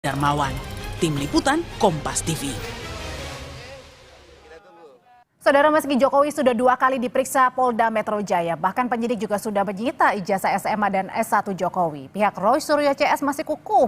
Darmawan, Tim Liputan Kompas TV. Saudara, meski Jokowi sudah 2 kali diperiksa Polda Metro Jaya, bahkan penyidik juga sudah menyita ijazah SMA dan S1 Jokowi. Pihak Roy Suryo CS masih kukuh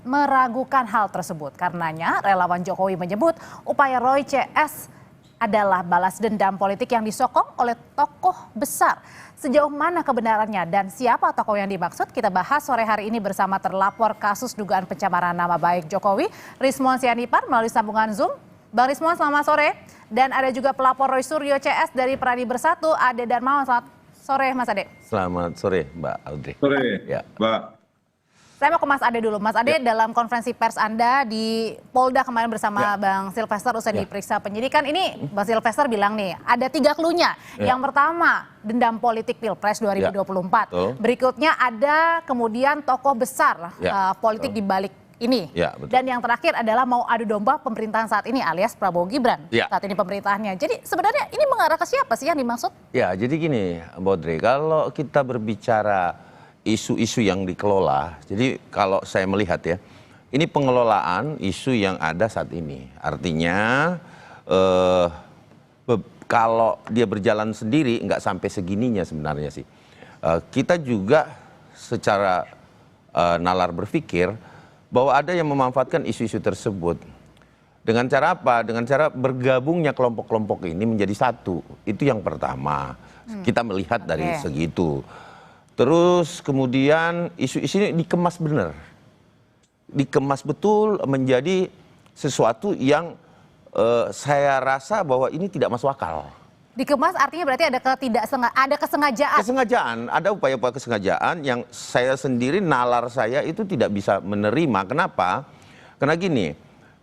meragukan hal tersebut. Karenanya, relawan Jokowi menyebut upaya Roy CS adalah balas dendam politik yang disokong oleh tokoh besar. Sejauh mana kebenarannya dan siapa tokoh yang dimaksud, kita bahas sore hari ini bersama terlapor kasus dugaan pencemaran nama baik Jokowi, Rismon Sianipar, melalui sambungan Zoom. Bang Rismon, selamat sore. Dan ada juga pelapor Roy Suryo CS dari Pradi Bersatu, Ade Darmawan. Selamat sore, Mas Ade. Selamat sore, Mbak Audrey. Sore, ya. Mbak. Saya mau ke Mas Ade dulu. Mas Ade, dalam konferensi pers Anda di Polda kemarin bersama Bang Silvester usai diperiksa penyidikan, ini Bang Silvester bilang nih, ada 3 cluenya. Yang pertama, dendam politik Pilpres 2024. Berikutnya ada kemudian tokoh besar politik di balik ini. Dan yang terakhir adalah mau adu domba pemerintahan saat ini alias Prabowo Gibran saat ini pemerintahannya. Jadi sebenarnya ini mengarah ke siapa sih yang dimaksud? Ya, jadi gini, Mbak Audrey, kalau kita berbicara isu-isu yang dikelola, jadi kalau saya melihat ya, ini pengelolaan isu yang ada saat ini. Artinya kalau dia berjalan sendiri nggak sampai segininya sebenarnya sih. Kita juga secara nalar berpikir bahwa ada yang memanfaatkan isu-isu tersebut. Dengan cara apa? Dengan cara bergabungnya kelompok-kelompok ini menjadi satu. Itu yang pertama. Kita melihat dari segitu. Terus kemudian isu-isu ini dikemas benar. Dikemas betul menjadi sesuatu yang saya rasa bahwa ini tidak masuk akal. Dikemas artinya berarti ada kesengajaan. Kesengajaan, ada upaya-upaya kesengajaan yang saya sendiri, nalar saya itu tidak bisa menerima. Kenapa? Karena gini,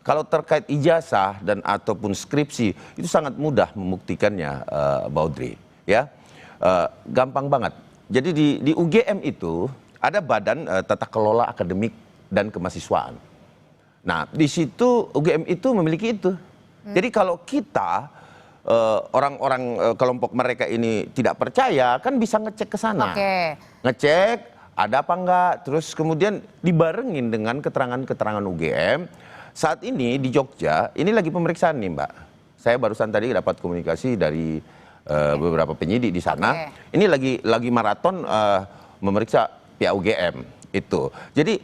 kalau terkait ijazah dan ataupun skripsi itu sangat mudah membuktikannya, Mbak Audrey. Ya, gampang banget. Jadi di UGM itu ada Badan Tata Kelola Akademik dan Kemahasiswaan. Nah, di situ UGM itu memiliki itu. Jadi kalau kita orang-orang kelompok mereka ini tidak percaya, kan bisa ngecek ke sana. Ngecek ada apa enggak, terus kemudian dibarengin dengan keterangan-keterangan UGM. Saat ini di Jogja, ini lagi pemeriksaan nih Mbak. Saya barusan tadi dapat komunikasi dari beberapa penyidik di sana. Ini lagi maraton memeriksa pihak UGM itu. Jadi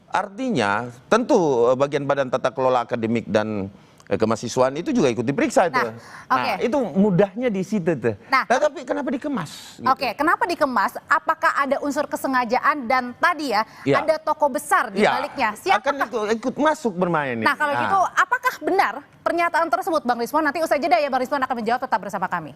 artinya tentu bagian Badan Tata Kelola Akademik dan Kemahasiswaan itu juga ikut diperiksa itu. Nah, itu mudahnya di situ tuh. Nah, tapi kenapa dikemas? Gitu. Kenapa dikemas? Apakah ada unsur kesengajaan dan tadi ada tokoh besar di baliknya? Siapakah ikut masuk bermain? Nah, kalau gitu apakah benar pernyataan tersebut, Bang Rismon? Nanti usai jeda ya Bang Rismon akan menjawab, tetap bersama kami.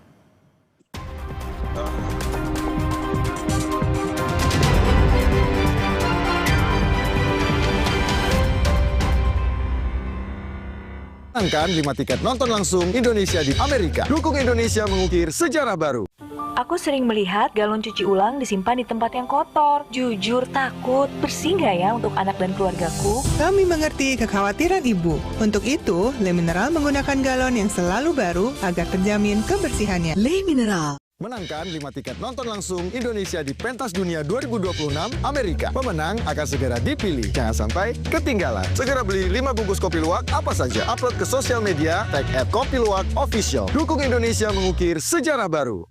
Menangkan 5 tiket nonton langsung Indonesia di Amerika. Dukung Indonesia mengukir sejarah baru. Aku sering melihat galon cuci ulang disimpan di tempat yang kotor. Jujur takut, bersih nggak ya untuk anak dan keluargaku? Kami mengerti kekhawatiran ibu. Untuk itu, Le Mineral menggunakan galon yang selalu baru agar terjamin kebersihannya. Le Mineral. Menangkan 5 tiket nonton langsung Indonesia di Pentas Dunia 2026 Amerika. Pemenang akan segera dipilih. Jangan sampai ketinggalan. Segera beli 5 bungkus kopi luwak apa saja. Upload ke sosial media, tag @kopiluwak_official. Dukung Indonesia mengukir sejarah baru.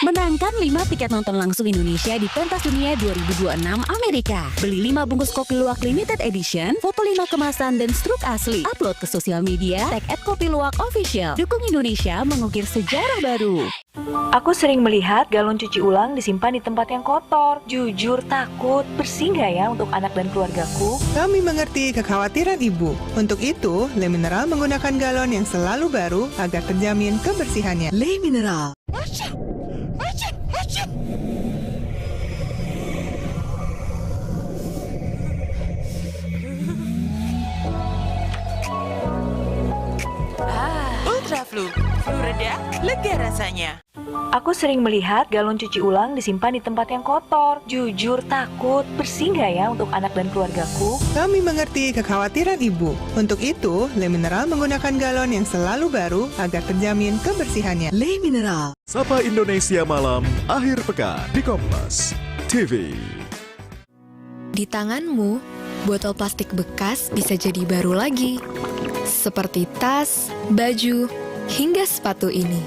Menangkan 5 tiket nonton langsung Indonesia di Pentas Dunia 2026 Amerika. Beli 5 bungkus kopi luwak limited edition, foto 5 kemasan dan struk asli. Upload ke sosial media, tag @kopiluwak_official. Dukung Indonesia mengukir sejarah baru. Aku sering melihat galon cuci ulang disimpan di tempat yang kotor. Jujur takut, bersih nggak ya untuk anak dan keluargaku? Kami mengerti kekhawatiran ibu. Untuk itu, Le Mineral menggunakan galon yang selalu baru agar terjamin kebersihannya. Le Mineral. Ultra Flu reda, lega rasanya. Aku sering melihat galon cuci ulang disimpan di tempat yang kotor. Jujur takut, bersih nggak ya untuk anak dan keluargaku? Kami mengerti kekhawatiran ibu. Untuk itu, Le Mineral menggunakan galon yang selalu baru agar terjamin kebersihannya. Le Mineral. Sapa Indonesia Malam Akhir Pekan di Kompas TV. Di tanganmu botol plastik bekas bisa jadi baru lagi. Seperti tas, baju, hingga sepatu ini.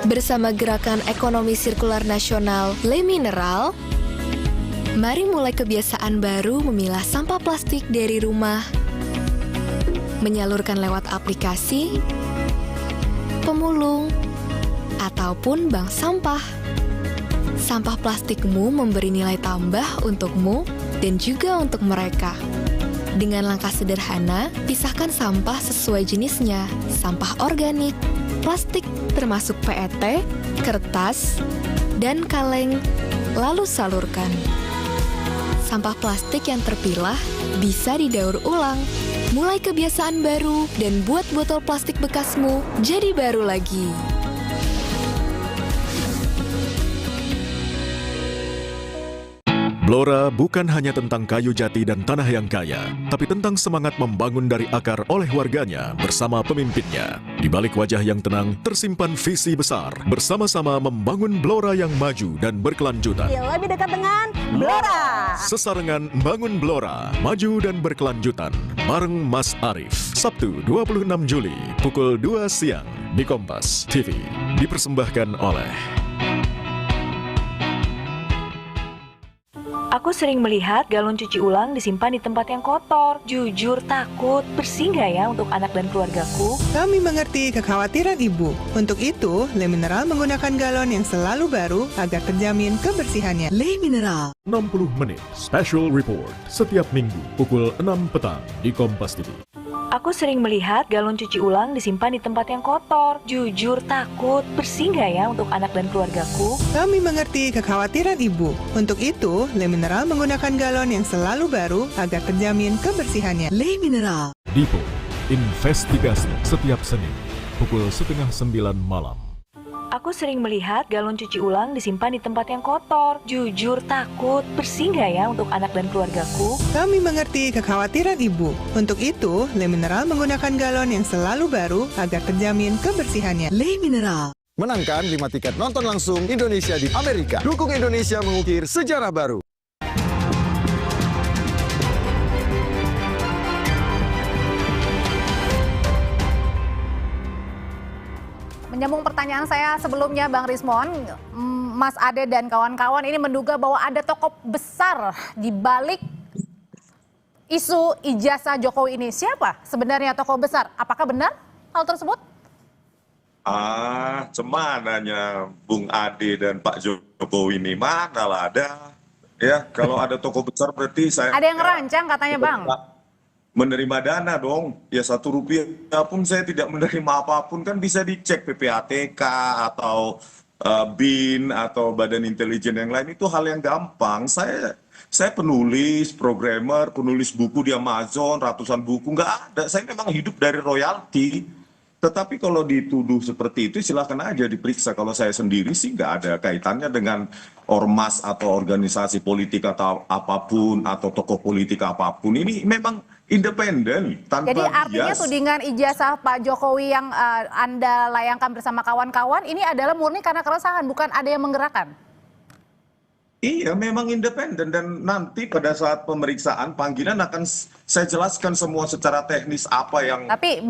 Bersama Gerakan Ekonomi Sirkular Nasional Le Mineral, mari mulai kebiasaan baru memilah sampah plastik dari rumah, menyalurkan lewat aplikasi, pemulung, ataupun bank sampah. Sampah plastikmu memberi nilai tambah untukmu dan juga untuk mereka. Dengan langkah sederhana, pisahkan sampah sesuai jenisnya, sampah organik, plastik termasuk PET, kertas, dan kaleng, lalu salurkan. Sampah plastik yang terpilah bisa didaur ulang. Mulai kebiasaan baru dan buat botol plastik bekasmu jadi baru lagi. Blora bukan hanya tentang kayu jati dan tanah yang kaya, tapi tentang semangat membangun dari akar oleh warganya bersama pemimpinnya. Di balik wajah yang tenang, tersimpan visi besar, bersama-sama membangun Blora yang maju dan berkelanjutan. Lebih dekat dengan Blora. Sesarengan Bangun Blora, maju dan berkelanjutan, bareng Mas Arief. Sabtu 26 Juli, pukul 2 siang, di Kompas TV. Dipersembahkan oleh... Aku sering melihat galon cuci ulang disimpan di tempat yang kotor. Jujur takut, bersih nggak ya untuk anak dan keluargaku? Kami mengerti kekhawatiran Ibu. Untuk itu, Le Mineral menggunakan galon yang selalu baru agar terjamin kebersihannya. Le Mineral. 60 menit Special Report setiap minggu pukul 6 petang di Kompas TV. Aku sering melihat galon cuci ulang disimpan di tempat yang kotor. Jujur takut, bersih nggak ya untuk anak dan keluargaku? Kami mengerti kekhawatiran Ibu. Untuk itu, Le Mineral menggunakan galon yang selalu baru agar terjamin kebersihannya. Le Mineral. Dipo, investigasi setiap Senin pukul 8:30 malam. Aku sering melihat galon cuci ulang disimpan di tempat yang kotor. Jujur takut, bersih nggak ya untuk anak dan keluargaku? Kami mengerti kekhawatiran Ibu. Untuk itu, Le Mineral menggunakan galon yang selalu baru agar terjamin kebersihannya. Le Mineral. Menangkan 5 tiket nonton langsung Indonesia di Amerika. Dukung Indonesia mengukir sejarah baru. Menyambung pertanyaan saya sebelumnya, Bang Rismon, Mas Ade dan kawan-kawan ini menduga bahwa ada tokoh besar di balik isu ijazah Jokowi ini. Siapa sebenarnya tokoh besar? Apakah benar hal tersebut? Cemananya Bung Ade dan Pak Jokowi ini manalah ada. Ya, kalau ada tokoh besar berarti saya... Ada yang ngerancang katanya, Bang. Menerima dana dong, ya Rp1 pun saya tidak menerima apapun, kan bisa dicek PPATK atau BIN atau Badan Intelijen yang lain, itu hal yang gampang. Saya penulis, programmer, penulis buku di Amazon, ratusan buku, nggak ada. Saya memang hidup dari royalti. Tetapi kalau dituduh seperti itu silahkan aja diperiksa. Kalau saya sendiri sih nggak ada kaitannya dengan ormas atau organisasi politik atau apapun, atau tokoh politik apapun. Ini memang independen, tanpa bias. Jadi artinya tudingan ijazah Pak Jokowi yang Anda layangkan bersama kawan-kawan ini adalah murni karena keresahan, bukan ada yang menggerakkan? Iya, memang independen, dan nanti pada saat pemeriksaan panggilan akan saya jelaskan semua secara teknis apa yang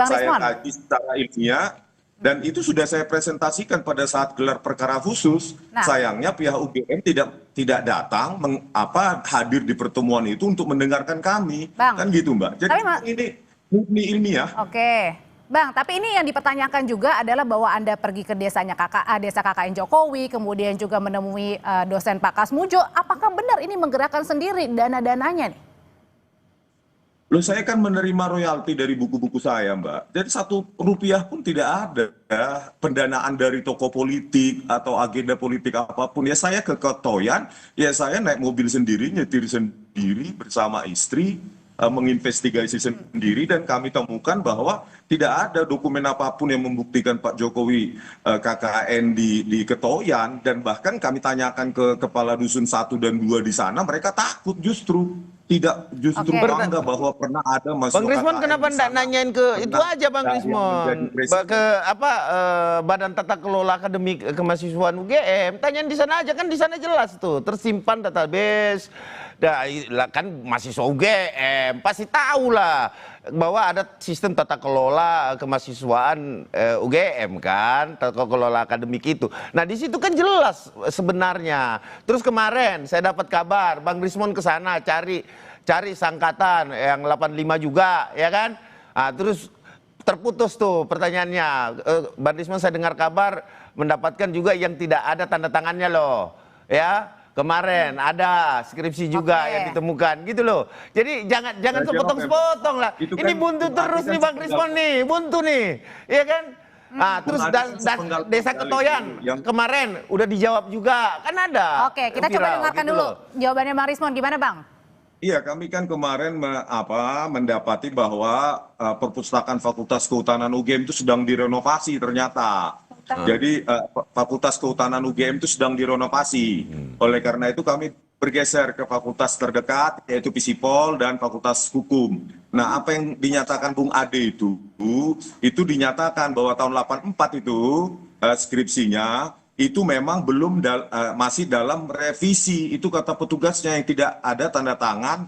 saya kaji secara ilmiah, dan itu sudah saya presentasikan pada saat gelar perkara khusus. Sayangnya pihak UGM tidak datang hadir di pertemuan itu untuk mendengarkan kami. Kan gitu, Mbak. Jadi ini murni ilmiah. Oke. Bang, tapi ini yang dipertanyakan juga adalah bahwa Anda pergi ke desa KKN Jokowi, kemudian juga menemui dosen Pak Kasmujo. Apakah benar ini menggerakkan sendiri dana-dananya nih? Loh, saya kan menerima royalti dari buku-buku saya, Mbak. Jadi Rp1 pun tidak ada pendanaan dari tokoh politik atau agenda politik apapun. Ya saya ke Ketoyan, ya saya naik mobil sendiri, nyetir sendiri bersama istri, menginvestigasi sendiri, dan kami temukan bahwa tidak ada dokumen apapun yang membuktikan Pak Jokowi KKN di Ketoyan, dan bahkan kami tanyakan ke kepala dusun 1 dan 2 di sana, mereka takut justru bangga bahwa pernah ada masuk. Bang Rismon, kenapa enggak nanyain ke itu aja, Bang Rismon, ke Badan Tata Kelola Akademik Kemahasiswaan UGM, tanyain di sana aja, kan di sana jelas tuh tersimpan database kan mahasiswa UGM pasti tahu lah bahwa ada sistem tata kelola kemahasiswaan UGM kan, tata kelola akademik itu. Nah di situ kan jelas sebenarnya. Terus kemarin saya dapat kabar Bang Rismon ke sana cari sangkatan yang 85 juga, ya kan? Nah, terus terputus tuh pertanyaannya. Bang Rismon saya dengar kabar mendapatkan juga yang tidak ada tanda tangannya loh, ya. Kemarin ada skripsi juga yang ditemukan gitu loh. Jadi jangan sepotong-sepotong lah. Ini buntu terus nih Bang Rismon nih, buntu nih, ya kan? Nah, terus Desa Ketoyan kemarin udah dijawab juga, kan ada. Oke, kita coba dengarkan dulu jawabannya Bang Rismon, gimana Bang? Iya, kami kan kemarin mendapati bahwa perpustakaan Fakultas Kehutanan UGM itu sedang direnovasi ternyata. Jadi Fakultas Kehutanan UGM itu sedang direnovasi. Oleh karena itu kami bergeser ke fakultas terdekat yaitu Fisipol dan Fakultas Hukum. Nah, apa yang dinyatakan Bung Ade itu dinyatakan bahwa tahun 84 itu skripsinya itu memang belum masih dalam revisi. Itu kata petugasnya yang tidak ada tanda tangan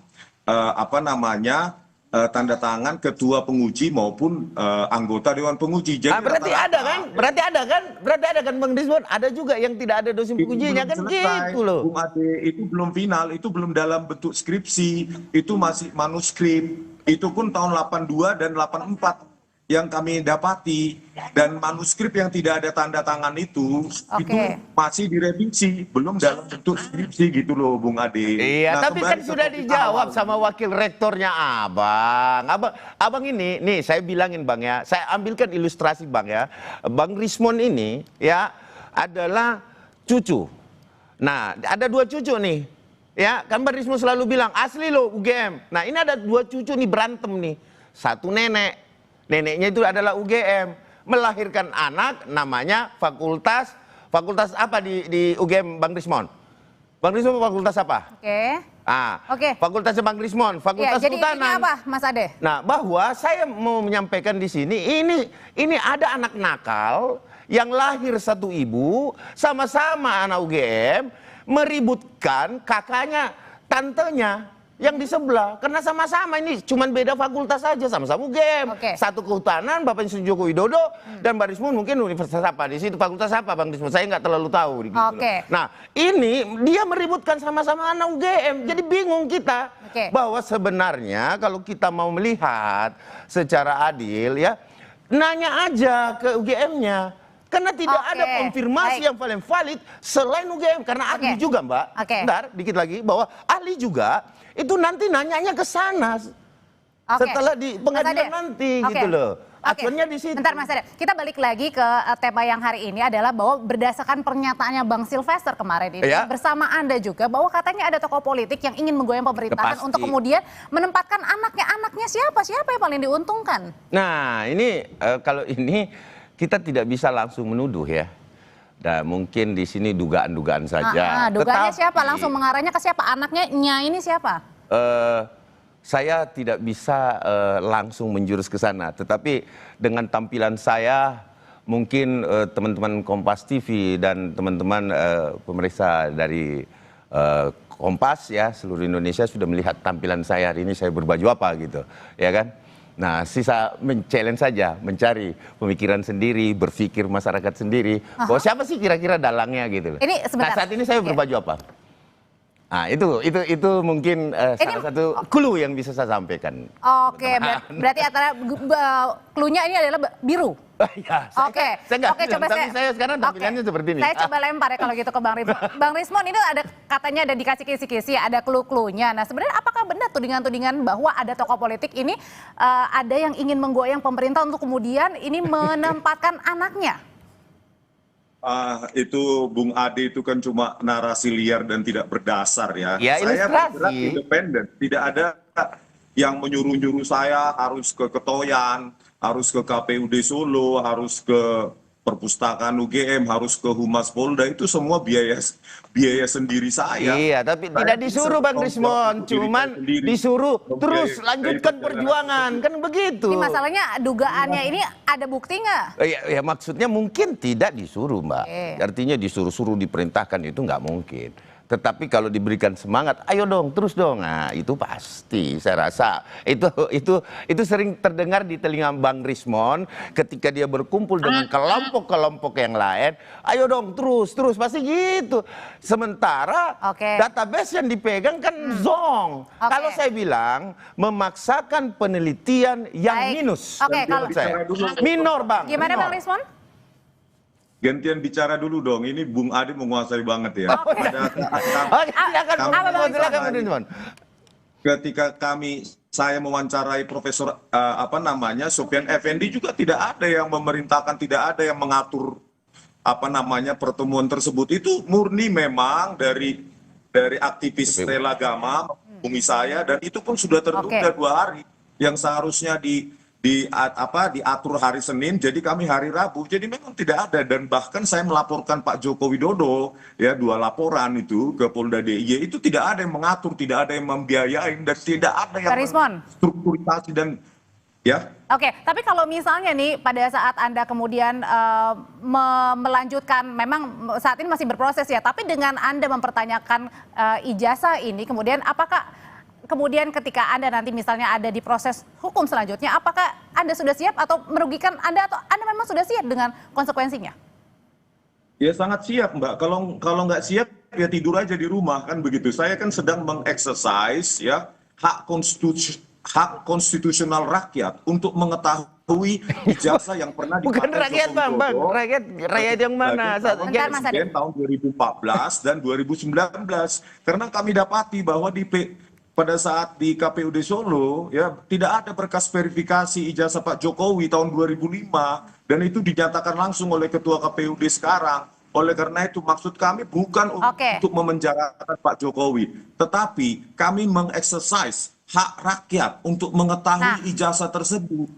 tanda tangan ketua penguji maupun anggota dewan penguji. Jadi berarti ada kan Bang Rismon, ada juga yang tidak ada dosen pengujinya kan gitu loh. Bung Ade, itu belum final, itu belum dalam bentuk skripsi, itu masih manuskrip. Itu pun tahun 82 dan 84 yang kami dapati, dan manuskrip yang tidak ada tanda tangan itu masih direvisi, belum dalam bentuk skripsi gitu loh Bung Ade. Iya, tapi kan sudah dijawab sama wakil rektornya Abang ini, nih saya bilangin Bang ya, saya ambilkan ilustrasi Bang ya. Bang Rismon ini ya adalah cucu. Nah, ada 2 cucu nih. Ya, kan Bang Rismon selalu bilang asli loh UGM. Nah, ini ada 2 cucu nih berantem nih. Satu neneknya itu adalah UGM, melahirkan anak namanya fakultas apa di UGM Bang Rismon? Bang Rismon fakultas apa? Fakultasnya Bang Rismon, Fakultas Kehutanan. Jadi apa Mas Ade? Nah, bahwa saya mau menyampaikan di sini ini ada anak nakal yang lahir satu ibu sama-sama anak UGM meributkan kakaknya, tantenya yang di sebelah, karena sama-sama ini cuman beda fakultas saja, sama-sama UGM. Satu kehutanan, Bapak Insinyur Joko Widodo, dan Bang Rismon mungkin universitas apa di situ, fakultas apa Bang Rismon, saya nggak terlalu tahu. Gitu Nah, ini dia meributkan sama-sama anak UGM, jadi bingung kita bahwa sebenarnya kalau kita mau melihat secara adil ya, nanya aja ke UGM-nya. Karena tidak ada konfirmasi yang paling valid selain UGM, karena ahli juga Mbak. Bentar, dikit lagi, bahwa ahli juga itu nanti nanyanya ke sana setelah di pengadilan nanti gitu loh. Acuannya di situ. Bentar Mas Ade, kita balik lagi ke tema yang hari ini adalah bahwa berdasarkan pernyataannya Bang Sylvester kemarin ini bersama Anda juga, bahwa katanya ada tokoh politik yang ingin menggoyang pemerintahan untuk kemudian menempatkan anaknya siapa yang paling diuntungkan. Nah ini kalau ini kita tidak bisa langsung menuduh ya. Dan mungkin di sini dugaan-dugaan saja. Dugaannya siapa? Langsung mengarahnya ke siapa? Anaknya ini siapa? Saya tidak bisa langsung menjurus ke sana. Tetapi dengan tampilan saya, mungkin teman-teman Kompas TV dan teman-teman pemeriksa dari Kompas ya seluruh Indonesia sudah melihat tampilan saya hari ini, saya berbaju apa gitu, ya kan? Nah, sisa men-challenge saja, mencari pemikiran sendiri, berpikir masyarakat sendiri, bahwa siapa sih kira-kira dalangnya gitu. Nah, saat ini saya berbaju apa? Nah, itu mungkin salah satu clue yang bisa saya sampaikan. Berarti antara clue-nya ini adalah biru. Saya sekarang tampilannya seperti ini. Saya coba lempar ya kalau gitu ke Bang Rismon. Bang Rismon ini katanya ada dikasih kisi-kisi, ada clue-cluenya. Nah, sebenarnya apakah benar tudingan-tudingan bahwa ada tokoh politik ini ada yang ingin menggoyang pemerintah untuk kemudian ini menempatkan anaknya? Itu Bung Ade itu kan cuma narasi liar dan tidak berdasar ya. Saya bergerak independen, tidak ada yang menyuruh-nyuruh saya harus ke Ketoyan, harus ke KPUD Solo, harus ke perpustakaan UGM, harus ke Humas Polda, itu semua biaya sendiri saya. Iya, tapi tidak disuruh Bang Rismon, cuman disuruh terus lanjutkan perjuangan, kan begitu. Ini masalahnya dugaannya ini ada bukti nggak? Ya maksudnya mungkin tidak disuruh Mbak, artinya disuruh-suruh diperintahkan itu nggak mungkin. Tetapi kalau diberikan semangat, ayo dong, terus dong. Nah, itu pasti saya rasa itu sering terdengar di telinga Bang Rismon ketika dia berkumpul dengan kelompok-kelompok yang lain. Ayo dong, terus pasti gitu. Sementara database yang dipegang kan zong. Kalau saya bilang memaksakan penelitian yang minus. Kalau minor, Bang. Gimana Bang Rismon? Gantian bicara dulu dong, ini Bung Adi menguasai banget ya. Ketika saya mewawancarai Profesor Sofyan Effendi juga tidak ada yang memerintahkan, tidak ada yang mengatur pertemuan tersebut. Itu murni memang dari aktivis rela agama menghubungi saya, dan itu pun sudah tertunda 2 hari yang seharusnya diatur hari Senin, jadi kami hari Rabu. Jadi memang tidak ada, dan bahkan saya melaporkan Pak Joko Widodo ya 2 laporan itu ke Polda DIY, itu tidak ada yang mengatur, tidak ada yang membiayai, dan tidak ada yang strukturisasi dan ya. Oke, tapi kalau misalnya nih pada saat Anda kemudian melanjutkan, memang saat ini masih berproses ya, tapi dengan Anda mempertanyakan ijazah ini, kemudian apakah kemudian ketika Anda nanti misalnya ada di proses hukum selanjutnya, apakah Anda sudah siap atau merugikan Anda, atau Anda memang sudah siap dengan konsekuensinya? Ya sangat siap, Mbak. Kalau nggak siap ya tidur aja di rumah, kan begitu. Saya kan sedang mengeksersis ya hak konstitusional rakyat untuk mengetahui ijazah yang pernah dipakai. Bukan rakyat, Bang. Rakyat yang mana? Presiden tahun 2014 dan 2019. Karena kami dapati bahwa pada saat di KPUD Solo ya tidak ada berkas verifikasi ijazah Pak Jokowi tahun 2005, dan itu dinyatakan langsung oleh Ketua KPUD sekarang. Oleh karena itu maksud kami bukan untuk memenjarakan Pak Jokowi, tetapi kami mengeksersis hak rakyat untuk mengetahui ijazah tersebut.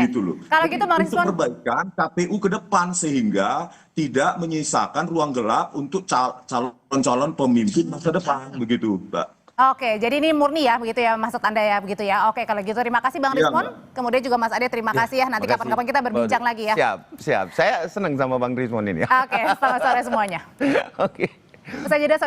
Gitu loh. Kalau gitu Bang Rismon, untuk perbaikan KPU ke depan sehingga tidak menyisakan ruang gelap untuk calon-calon pemimpin masa depan, begitu, Mbak. Oke, jadi ini murni ya, begitu ya maksud Anda ya, begitu ya. Oke, kalau gitu terima kasih Bang Rismon. Kemudian juga Mas Ade, terima kasih ya. Nanti kapan-kapan kita berbincang lagi ya. Siap. Saya senang sama Bang Rismon ini. Oke, selamat sore semuanya. Oke. Usai jeda,